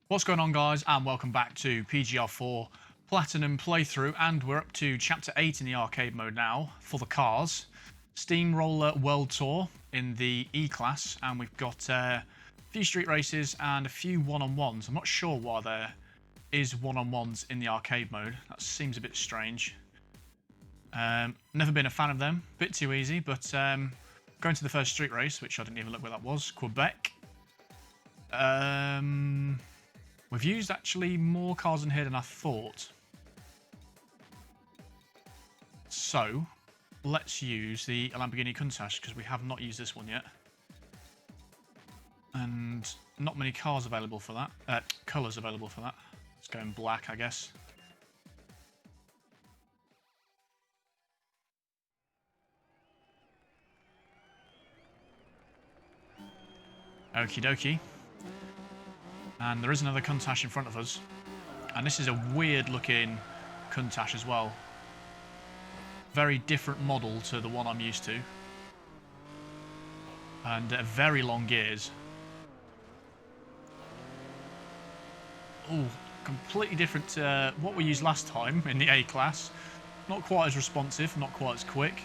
What's going on, guys, and welcome back to PGR4 Platinum playthrough, and we're up to Chapter 8 in the arcade mode now for the cars. Steamroller World Tour in the E-Class, and we've got a few street races and a few one-on-ones. I'm not sure why there is one-on-ones in the arcade mode. That seems a bit strange. Never been a fan of them. Bit too easy, but going to the first street race, which I didn't even look where that was, Quebec. We've used actually more cars in here than I thought. So, let's use the Lamborghini Countach, because we have not used this one yet. And not many cars available for that. Colours available for that. Let's go in black, I guess. Okie dokie. And there is another Countach in front of us. And this is a weird looking Countach as well. Very different model to the one I'm used to. And very long gears. Oh, completely different to what we used last time in the A-Class. Not quite as responsive, not quite as quick.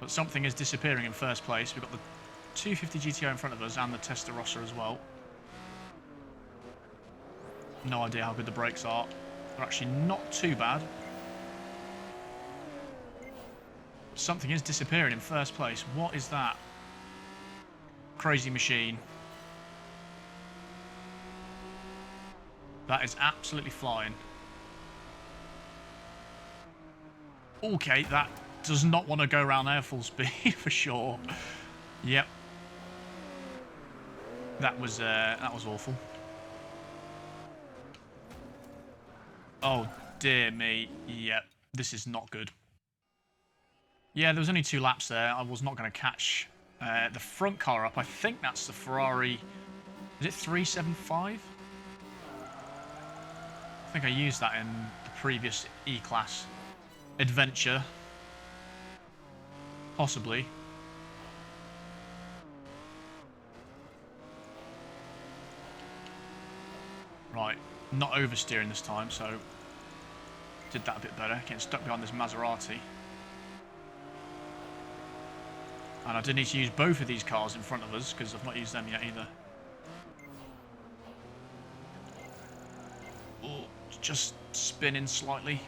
But something is disappearing in first place. We've got the 250 GTO in front of us and the Testarossa as well. No idea how good the brakes are. They're actually not too bad. Something is disappearing in first place. What is that? Crazy machine. That is absolutely flying. Okay, that does not want to go around there full speed for sure. Yep. That was awful. Oh, dear me. Yep, this is not good. Yeah, there was only 2 laps there. I was not going to catch the front car up. I think that's the Ferrari... Is it 375? I think I used that in the previous E-Class adventure. Possibly. Right, not oversteering this time, so did that a bit better. Getting stuck behind this Maserati. And I did need to use both of these cars in front of us, because I've not used them yet either. Oh, just spinning slightly.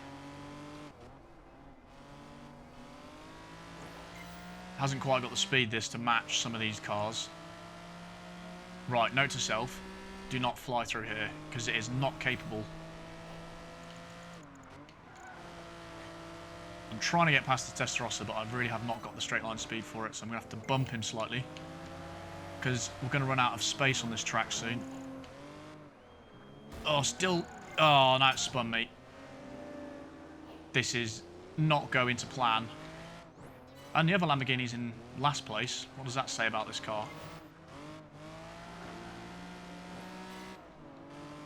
Hasn't quite got the speed this to match some of these cars. Right, note to self. Do not fly through here, because it is not capable. I'm trying to get past the Testarossa, but I really have not got the straight line speed for it, so I'm going to have to bump him slightly. Because we're going to run out of space on this track soon. Oh, still... Oh, no, it spun me. This is not going to plan. And the other Lamborghini's in last place. What does that say about this car?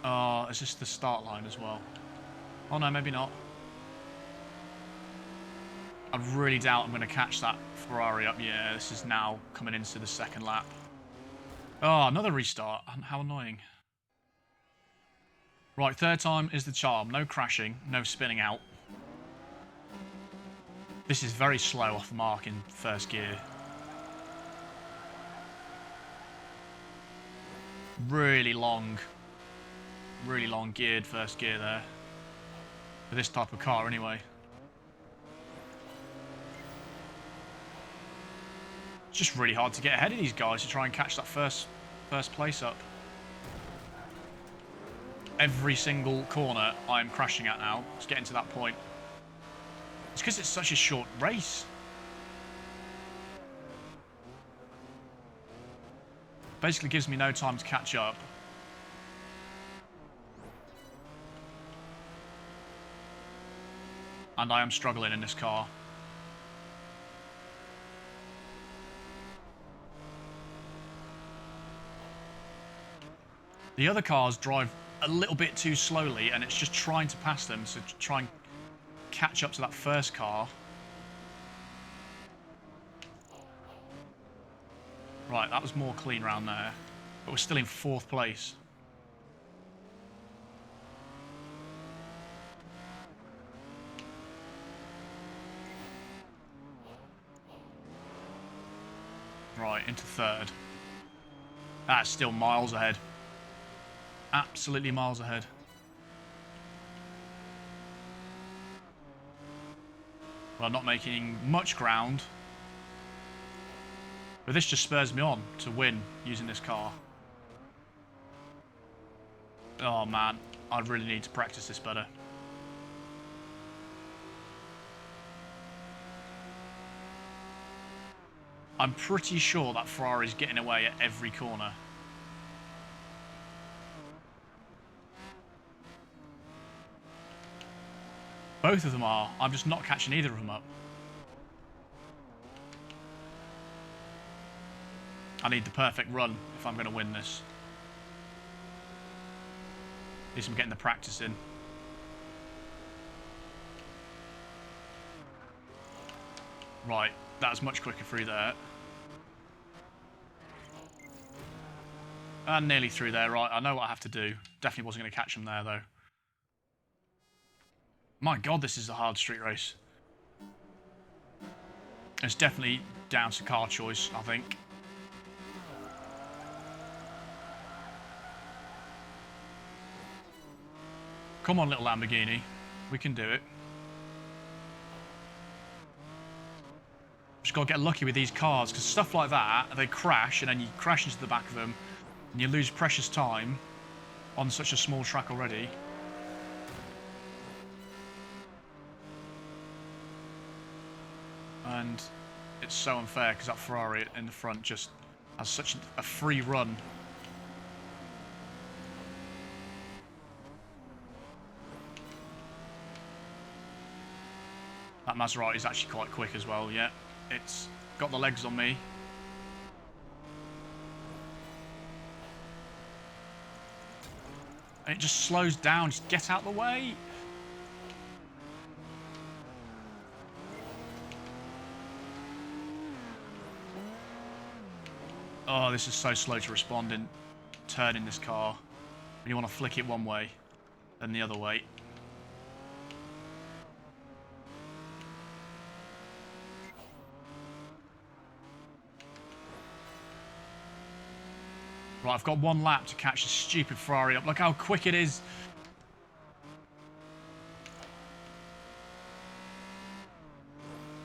Oh, is this the start line as well? Oh no, maybe not. I really doubt I'm going to catch that Ferrari up. Yeah, this is now coming into the second lap. Oh, another restart. How annoying. Right, third time is the charm. No crashing, no spinning out. This is very slow off the mark in first gear. Really long geared first gear there. For this type of car anyway. It's just really hard to get ahead of these guys to try and catch that first place up. Every single corner I'm crashing at now. It's getting to that point. It's because it's such a short race. Basically gives me no time to catch up. And I am struggling in this car. The other cars drive a little bit too slowly, and it's just trying to pass them, so try and catch up to that first car. Right, that was more clean round there. But we're still in 4th place. into third. That's still miles ahead. Absolutely miles ahead. Well, not making much ground. But this just spurs me on to win using this car. Oh man, I really need to practice this better. I'm pretty sure that Ferrari's getting away at every corner. Both of them are. I'm just not catching either of them up. I need the perfect run if I'm going to win this. At least I'm getting the practice in. Right, that was much quicker through there. And nearly through there, right. I know what I have to do. Definitely wasn't going to catch them there, though. My God, this is a hard street race. It's definitely down to car choice, I think. Come on, little Lamborghini. We can do it. Just got to get lucky with these cars, because stuff like that, they crash, and then you crash into the back of them, and you lose precious time on such a small track already. And it's so unfair, because that Ferrari in the front just has such a free run. That Maserati is actually quite quick as well, yeah. It's got the legs on me. And it just slows down, just get out of the way. Oh, this is so slow to respond in turning this car. You want to flick it one way, then the other way. Right, I've got one lap to catch this stupid Ferrari up. Look how quick it is.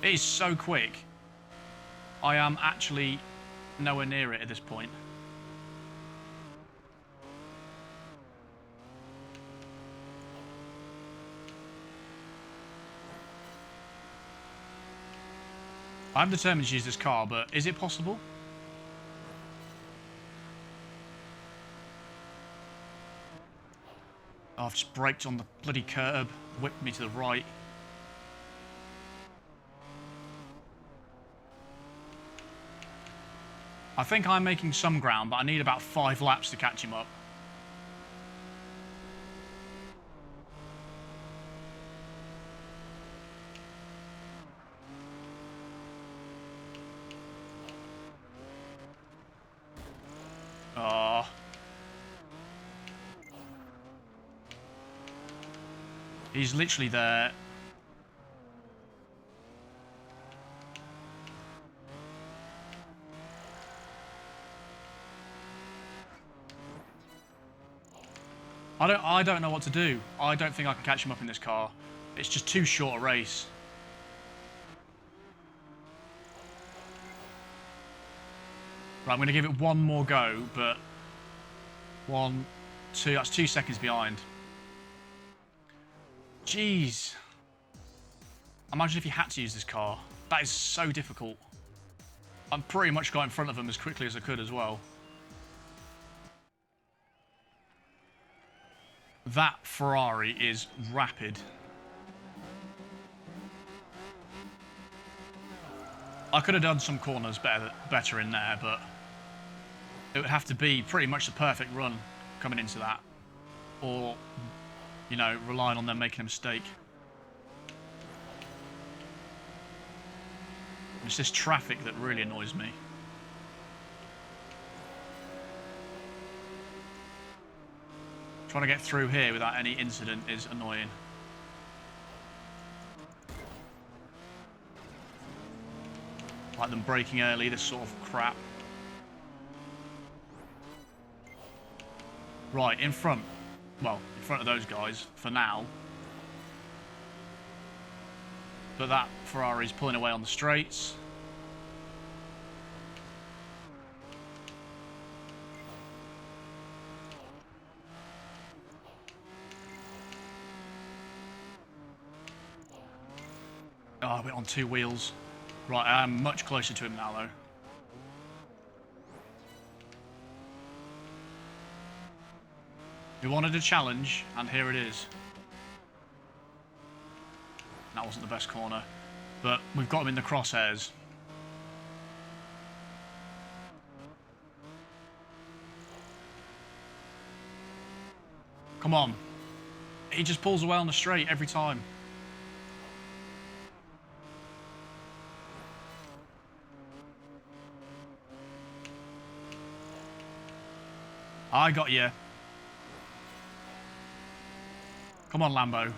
It is so quick. I am actually nowhere near it at this point. I'm determined to use this car, but is it possible? Oh, I've just braked on the bloody curb, whipped me to the right. I think I'm making some ground, but I need about 5 laps to catch him up. Oh. He's literally there. I don't know what to do. I don't think I can catch him up in this car. It's just too short a race. Right, I'm going to give it one more go, but 1, 2, that's 2 seconds behind. Jeez. Imagine if you had to use this car. That is so difficult. I pretty much got in front of him as quickly as I could as well. That Ferrari is rapid. I could have done some corners better in there, but it would have to be pretty much the perfect run coming into that. Or, you know, relying on them making a mistake. It's this traffic that really annoys me. Trying to get through here without any incident is annoying. Like them braking early, this sort of crap. Right, in front. Well, in front of those guys, for now. But that Ferrari's pulling away on the straights. Oh, I went on 2 wheels. Right, I am much closer to him now, though. We wanted a challenge, and here it is. That wasn't the best corner, but we've got him in the crosshairs. Come on. He just pulls away on the straight every time. I got you. Come on, Lambo.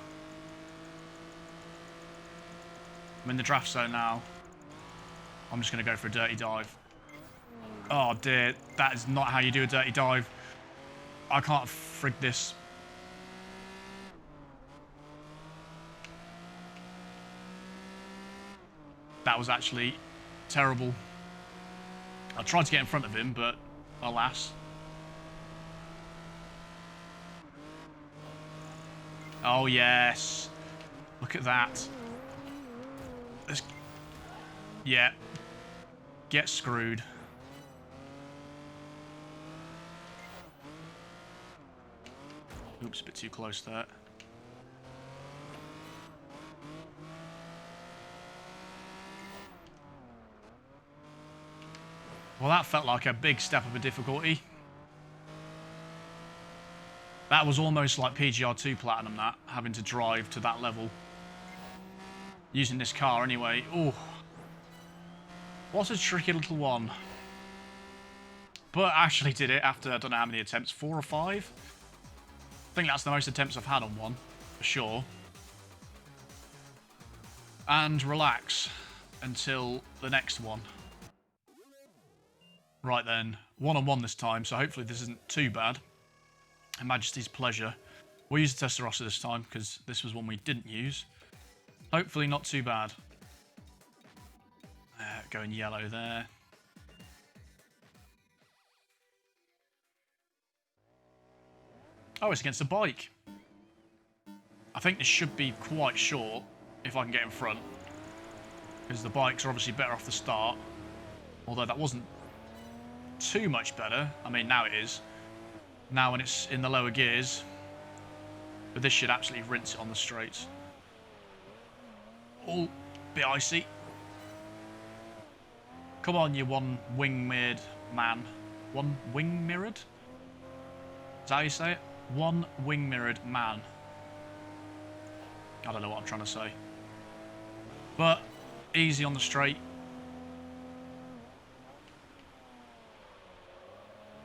I'm in the draft zone now. I'm just going to go for a dirty dive. Oh, dear. That is not how you do a dirty dive. I can't frig this. That was actually terrible. I tried to get in front of him, but alas. Oh, yes. Look at that. Yeah. Get screwed. Oops, a bit too close there. Well, that felt like a big step up of difficulty. That was almost like PGR2 Platinum, that, having to drive to that level. Using this car anyway. Oh, what a tricky little one. But I actually did it after I don't know how many attempts, 4 or 5? I think that's the most attempts I've had on one, for sure. And relax until the next one. Right then, 1-on-1 this time, so hopefully this isn't too bad. Her Majesty's pleasure. We'll use the Testarossa this time, because this was one we didn't use. Hopefully not too bad. Going yellow there. Oh, it's against a bike. I think this should be quite short, if I can get in front. Because the bikes are obviously better off the start. Although that wasn't too much better. I mean, now it is. Now when it's in the lower gears. But this should absolutely rinse it on the straights. Oh, bit icy. Come on, you one wing-mirrored man. One wing-mirrored? Is that how you say it? One wing-mirrored man. I don't know what I'm trying to say. But easy on the straight.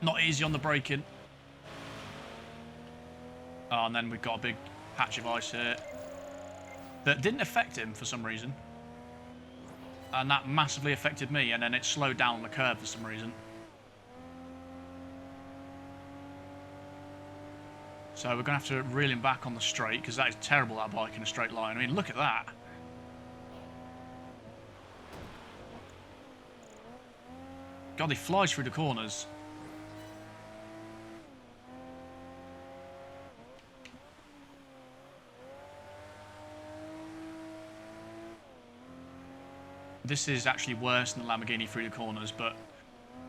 Not easy on the braking. Oh, and then we've got a big patch of ice here that didn't affect him for some reason. And that massively affected me, and then it slowed down on the curve for some reason. So we're going to have to reel him back on the straight, because that is terrible, that bike in a straight line. I mean, look at that. God, he flies through the corners. This is actually worse than the Lamborghini through the corners, but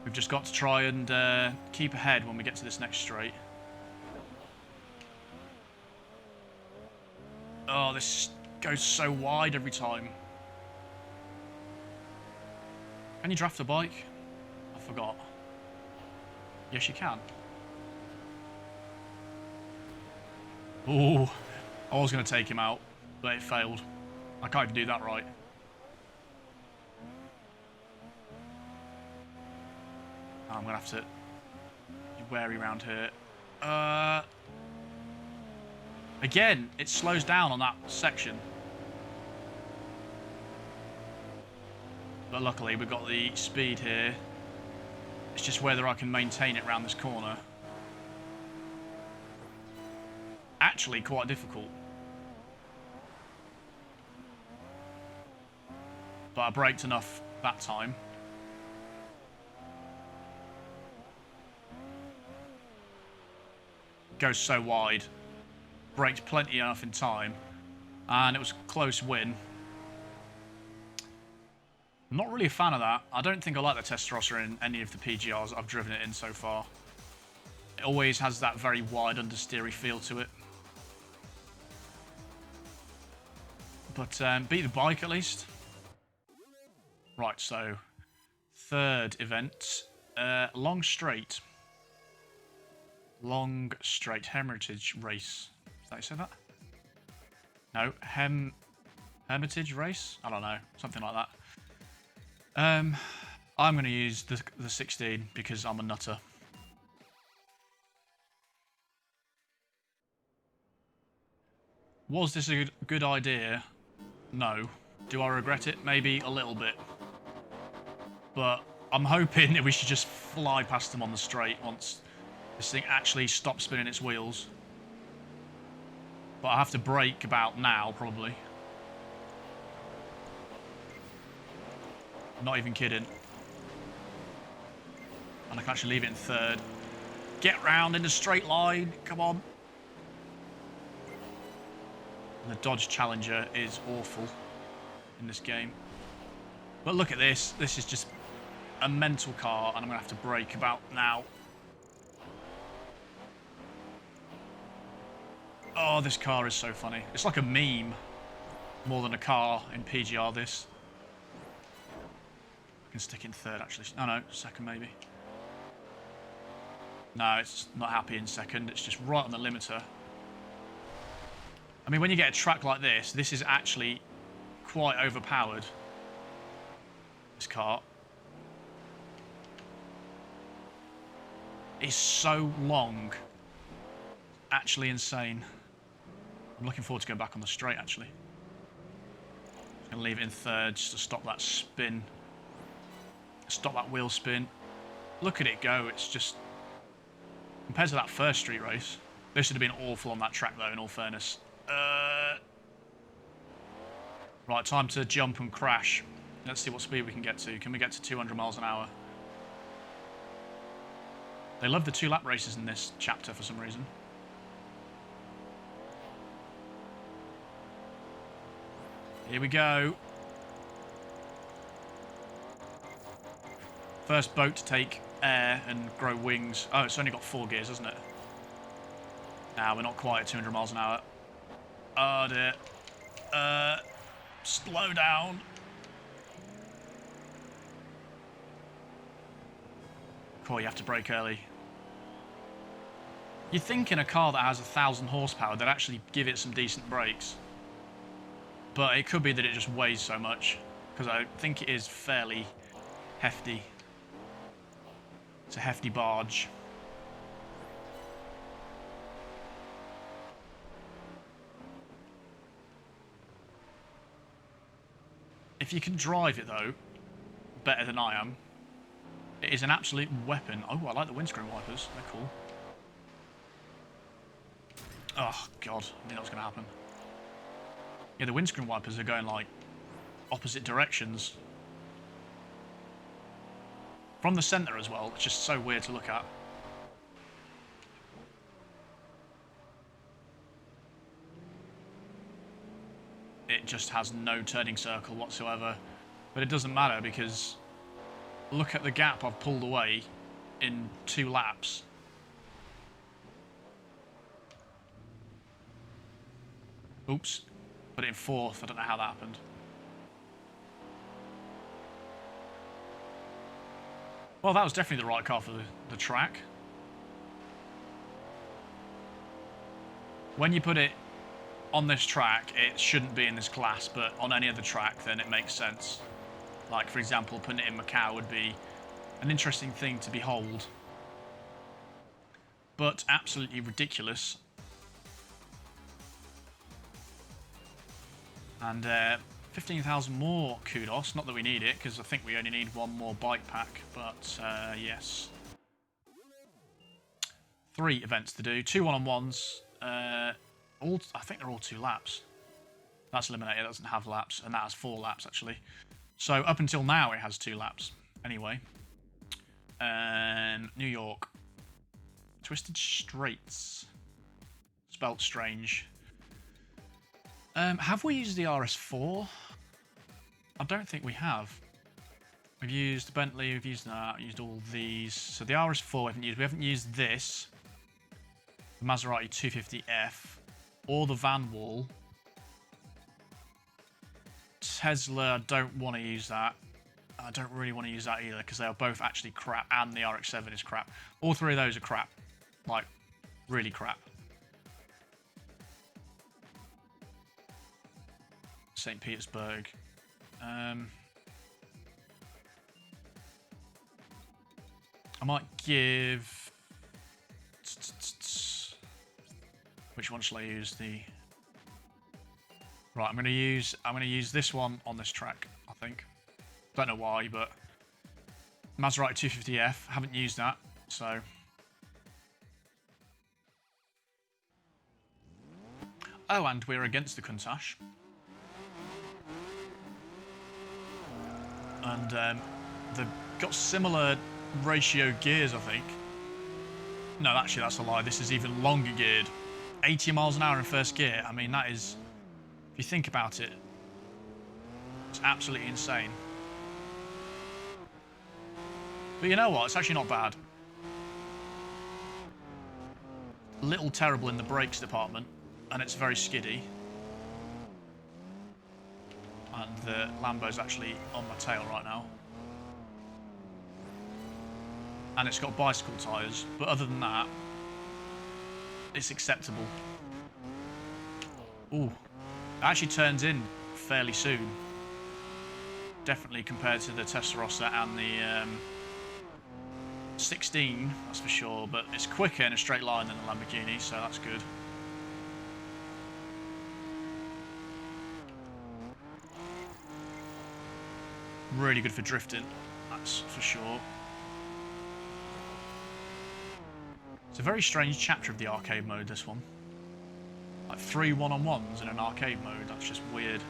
we've just got to try and keep ahead when we get to this next straight. Oh, this goes so wide every time. Can you draft a bike? I forgot. Yes, you can. Oh, I was going to take him out, but it failed. I can't even do that right. I'm going to have to be wary around here. Again, it slows down on that section. But luckily, we've got the speed here. It's just whether I can maintain it around this corner. actually quite difficult. But I braked enough that time. Goes so wide. Braked plenty enough in time. And it was a close win. I'm not really a fan of that. I don't think I like the Testarossa in any of the PGRs I've driven it in so far. It always has that very wide understeery feel to it. But beat the bike at least. Right, so third event, long straight. Long straight Heritage race. Is that how you say that? No, Hermitage race? I don't know, something like that. I'm going to use the 16 because I'm a nutter. Was this a good idea? No. Do I regret it? Maybe a little bit. But I'm hoping that we should just fly past them on the straight once this thing actually stops spinning its wheels. But I have to brake about now, probably. Not even kidding. And I can actually leave it in third. Get round in the straight line. Come on. And the Dodge Challenger is awful in this game. But look at this. This is just a mental car, and I'm going to have to brake about now. Oh, this car is so funny. It's like a meme more than a car in PGR, this. I can stick in third, actually. Oh, no, second, maybe. No, it's not happy in second. It's just right on the limiter. I mean, when you get a track like this, this is actually quite overpowered. This car. It's so long. Actually insane. I'm looking forward to going back on the straight, actually. I'm going to leave it in third just to stop that spin. Stop that wheel spin. Look at it go. It's just... Compared to that first street race, this would have been awful on that track, though, in all fairness. Right, time to jump and crash. Let's see what speed we can get to. Can we get to 200 miles an hour? They love the 2-lap races in this chapter for some reason. Here we go. First boat to take air and grow wings. Oh, it's only got 4 gears, hasn't it? Nah, we're not quite at 200 miles an hour. Oh dear. Slow down. Cool, you have to brake early. You'd think in a car that has 1,000 horsepower, they'd actually give it some decent brakes. But it could be that it just weighs so much, because I think it is fairly hefty. It's a hefty barge. If you can drive it, though, better than I am, it is an absolute weapon. Oh, I like the windscreen wipers. They're cool. Oh, God. I knew that was going to happen. Yeah, the windscreen wipers are going, like, opposite directions. From the centre as well. It's just so weird to look at. It just has no turning circle whatsoever. But it doesn't matter because look at the gap I've pulled away in 2 laps. Oops. Put it in 4th. I don't know how that happened. Well, that was definitely the right car for the track. When you put it on this track, it shouldn't be in this class, but on any other track, then it makes sense. Like, for example, putting it in Macau would be an interesting thing to behold. But absolutely ridiculous. And 15,000 more kudos. Not that we need it, because I think we only need 1 more bike pack. But, yes. 3 events to do. 2 one-on-ones. I think they're all 2 laps. That's Eliminator, it doesn't have laps, and that has 4 laps actually. So up until now it has 2 laps. Anyway. New York. Twisted Straits. Spelt strange. Have we used the RS4? I don't think we have. We've used the Bentley, we've used that, used all these. So the RS4 we haven't used. We haven't used this. The Maserati 250F. Or the Van Wall. Tesla, I don't want to use that. I don't really want to use that either because they are both actually crap and the RX-7 is crap. All 3 of those are crap. Like, really crap. St. Petersburg. I might give... Which one shall I use? Right, I'm gonna use this one on this track, I think. Don't know why, but Maserati 250F, haven't used that, so. Oh, and we're against the Countach. And they've got similar ratio gears, I think. No, actually, that's a lie. This is even longer geared. 80 miles an hour in first gear. I mean, that is, if you think about it, it's absolutely insane. But you know what? It's actually not bad. A little terrible in the brakes department, and it's very skiddy. And the Lambo's actually on my tail right now. And it's got bicycle tyres, but other than that, it's acceptable. Ooh, it actually turns in fairly soon. Definitely compared to the Testarossa and the 16, that's for sure, but it's quicker in a straight line than the Lamborghini, so that's good. Really good for drifting, that's for sure. It's a very strange chapter of the arcade mode, this one. Like 3 one-on-ones in an arcade mode, that's just weird.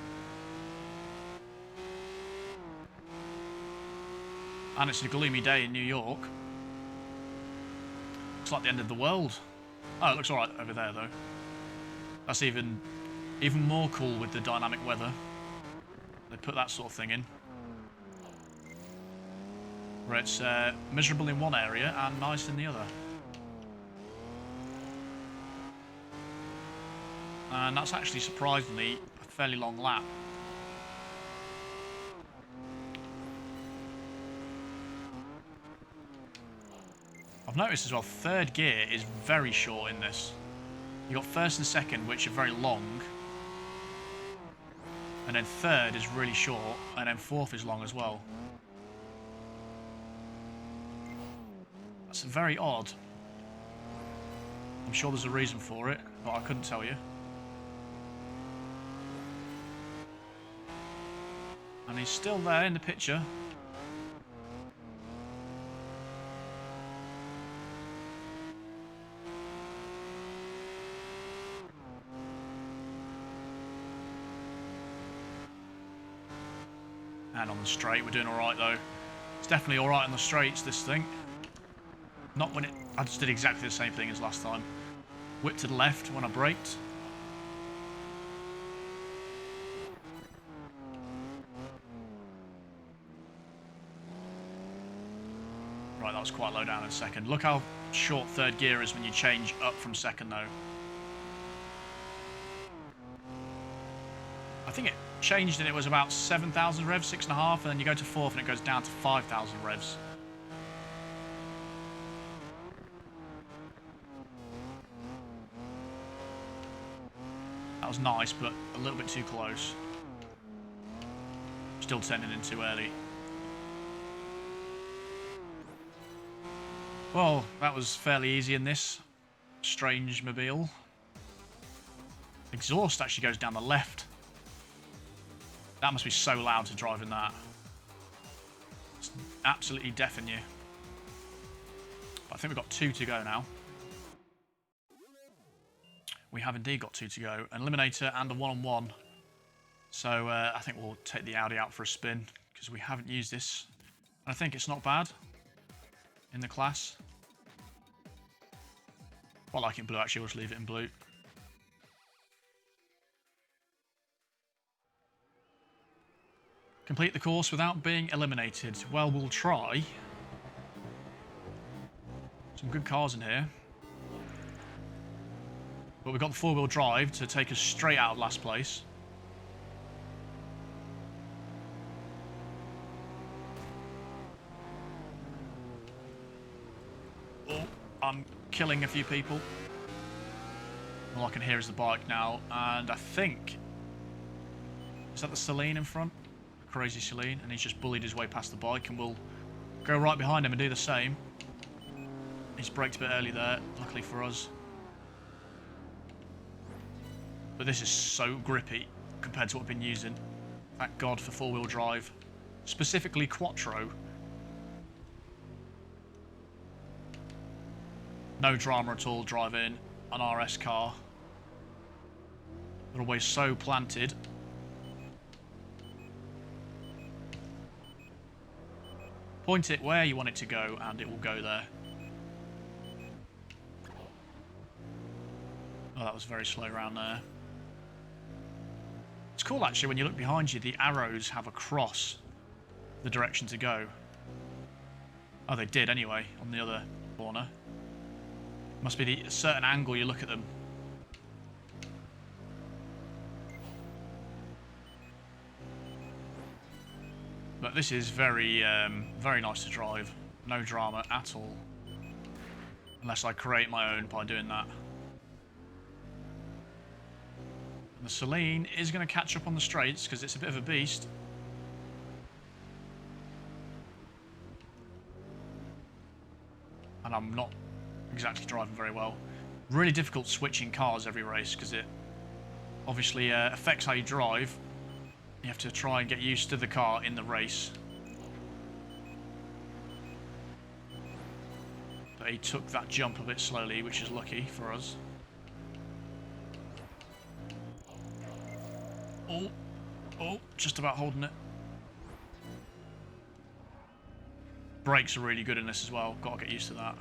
And it's a gloomy day in New York. Looks like the end of the world. Oh, it looks alright over there, though. That's even more cool with the dynamic weather. They put that sort of thing in. Where it's miserable in one area and nice in the other. And that's actually surprisingly a fairly long lap. I've noticed as well, third gear is very short in this. You've got first and second, which are very long. And then third is really short, and then fourth is long as well. That's very odd. I'm sure there's a reason for it, but I couldn't tell you. And he's still there in the picture. And on the straight, we're doing alright though. It's definitely alright on the straights, this thing. Not when it... I just did exactly the same thing as last time. Whipped to the left when I braked. Right, that was quite low down in second. Look how short third gear is when you change up from second though. I think it changed and it was about 7,000 revs, 6.5, and then you go to fourth and it goes down to 5,000 revs. That was nice, but a little bit too close. Still turning in too early. Well, that was fairly easy in this strange mobile. Exhaust actually goes down the left. That must be so loud to drive in that. It's absolutely deafening you. But I think we've got 2 to go now. we have indeed got 2 to go. An Eliminator and a one-on-one. So I think we'll take the Audi out for a spin because we haven't used this. I think it's not bad in the class. I like it in blue actually, we'll just leave it in blue. Complete the course without being eliminated. Well, we'll try. Some good cars in here. But we've got the four-wheel drive to take us straight out of last place. Oh, I'm killing a few people. All I can hear is the bike now, and I think... Is that the Celine in front? Crazy Celine, and he's just bullied his way past the bike, and we'll go right behind him and do the same. He's braked a bit early there, luckily for us. But this is so grippy compared to what we've been using. Thank God for four-wheel drive, specifically Quattro. No drama at all driving an RS car. They're always so planted. Point it where you want it to go and it will go there. Oh, that was very slow around there. It's cool actually when you look behind you, the arrows have across the direction to go. Oh, they did anyway on the other corner. Must be the certain angle you look at them. But this is very, very nice to drive. No drama at all. Unless I create my own by doing that. And the Celine is going to catch up on the straights because it's a bit of a beast. And I'm not exactly driving very well. Really difficult switching cars every race because it obviously affects how you drive. You have to try and get used to the car in the race. But he took that jump a bit slowly, which is lucky for us. Oh, just about holding it. Brakes are really good in this as well. Got to get used to that.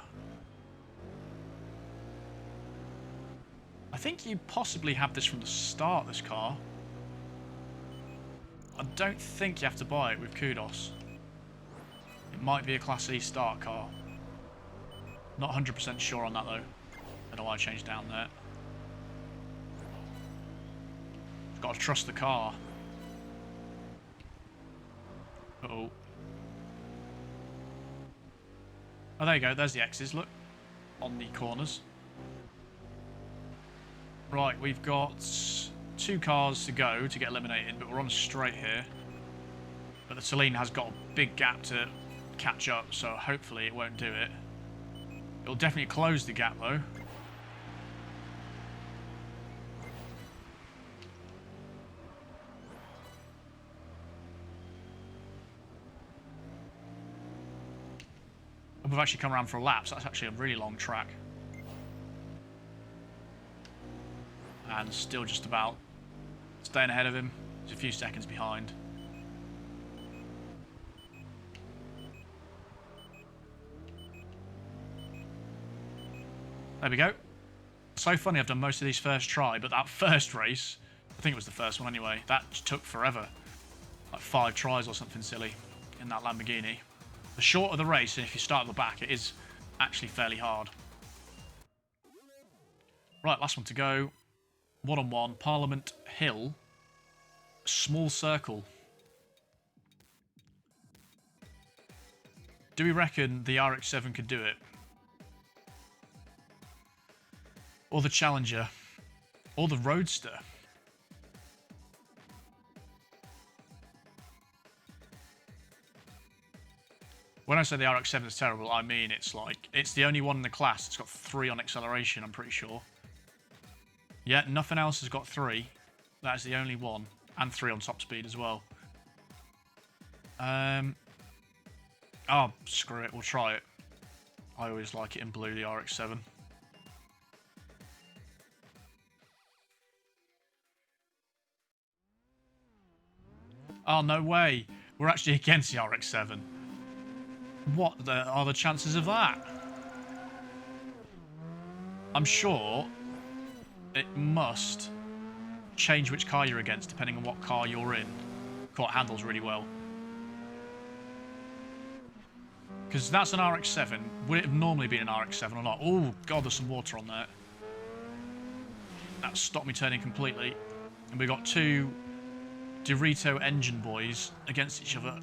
I think you possibly have this from the start, this car. I don't think you have to buy it with Kudos. It might be a Class E start car. Not 100% sure on that though. I don't know why I changed down there. Got to trust the car. Uh-oh. Oh, there you go. There's the X's, look. On the corners. Right, we've got 2 cars to go to get eliminated, but we're on a straight here. But the Celine has got a big gap to catch up, so hopefully it won't do it. It'll definitely close the gap though. And we've actually come around for a lap, so that's actually a really long track. And still just about staying ahead of him. He's a few seconds behind. There we go. So funny, I've done most of these first try, but that first race, I think it was the first one anyway, that took forever. Like 5 tries or something silly in that Lamborghini. The shorter the race, and if you start at the back, it is actually fairly hard. Right, last one to go. One-on-one, Parliament Hill, small circle. Do we reckon the RX-7 could do it? Or the Challenger? Or the Roadster? When I say the RX-7 is terrible, I mean it's like, it's the only one in the class that's got 3 on acceleration, I'm pretty sure. Yeah, nothing else has got 3. That is the only one. And 3 on top speed as well. Oh, screw it. We'll try it. I always like it in blue, the RX-7. Oh, no way. We're actually against the RX-7. What are the chances of that? I'm sure it must change which car you're against depending on what car you're in. Car handles really well. Because that's an RX-7. Would it have normally been an RX-7 or not? Oh, God, there's some water on there. That stopped me turning completely. And we got two Dorito engine boys against each other.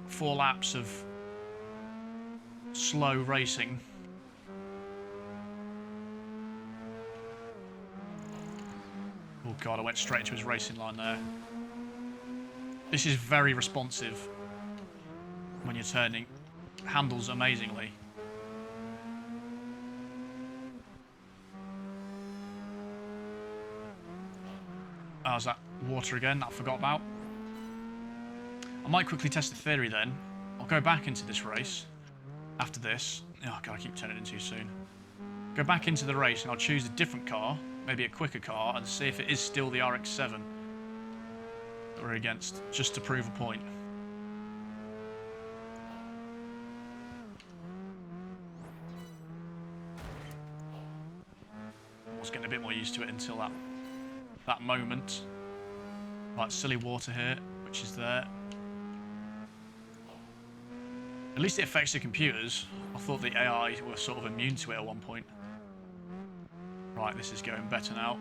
4 laps of slow racing. Oh God, I went straight into his racing line there. This is very responsive when you're turning. Handles amazingly. Oh, is that water again that I forgot about? I might quickly test the theory then. I'll go back into this race after this. Oh God, I keep turning in too soon. Go back into the race and I'll choose a different car, maybe a quicker car, and see if it is still the RX-7 that we're against, just to prove a point. I was getting a bit more used to it until that moment. Right, silly water here, which is there. At least it affects the computers. I thought the AI were sort of immune to it at one point. Right, this is going better now.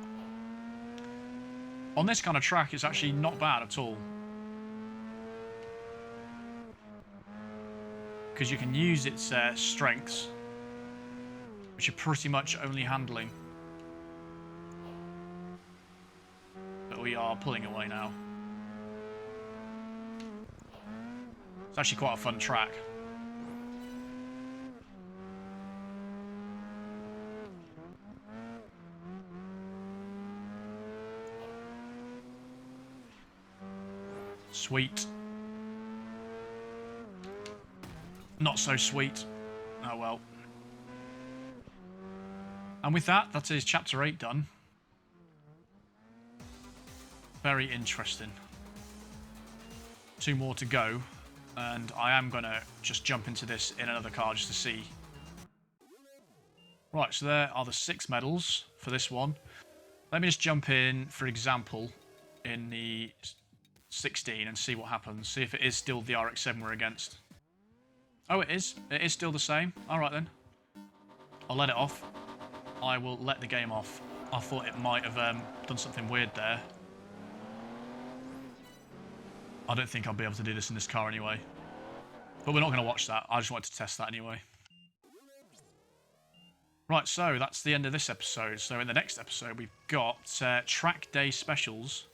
On this kind of track, it's actually not bad at all. Because you can use its strengths, which are pretty much only handling. But we are pulling away now. It's actually quite a fun track. Sweet. Not so sweet. Oh well. And with that, that is chapter 8 done. Very interesting. 2 more to go. And I am going to just jump into this in another car just to see. Right, so there are the 6 medals for this one. Let me just jump in, for example, in the 16 and see what happens. See if it is still the RX-7 we're against. Oh, it is. It is still the same. Alright then. I'll let it off. I will let the game off. I thought it might have done something weird there. I don't think I'll be able to do this in this car anyway. But we're not going to watch that. I just wanted to test that anyway. Right, so that's the end of this episode. So in the next episode, we've got track day specials.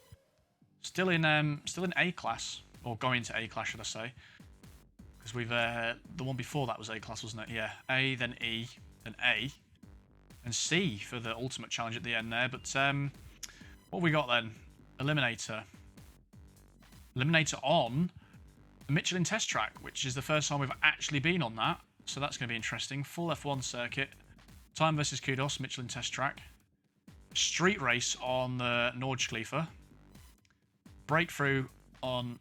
Still in A class, or going to A class, should I say? Because we've the one before that was A class, wasn't it? Yeah, A, then E, then A, and C for the ultimate challenge at the end there. But what have we got then? Eliminator. Eliminator on the Michelin test track, which is the first time we've actually been on that. So that's going to be interesting. Full F1 circuit. Time versus Kudos, Michelin test track. Street race on the Nordschleife. Breakthrough on...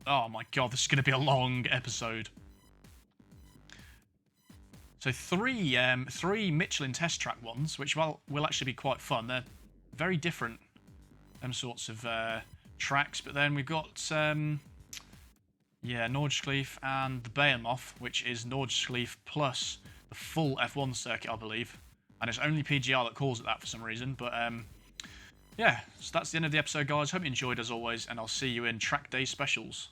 Oh my God, this is going to be a long episode. So three Michelin test track ones, which will actually be quite fun. They're very different, sorts of tracks. But then we've got, Nordschleife and the Behemoth, which is Nordschleife plus the full F1 circuit, I believe. And it's only PGR that calls it that for some reason. But yeah, so that's the end of the episode, guys. Hope you enjoyed as always, and I'll see you in track day specials.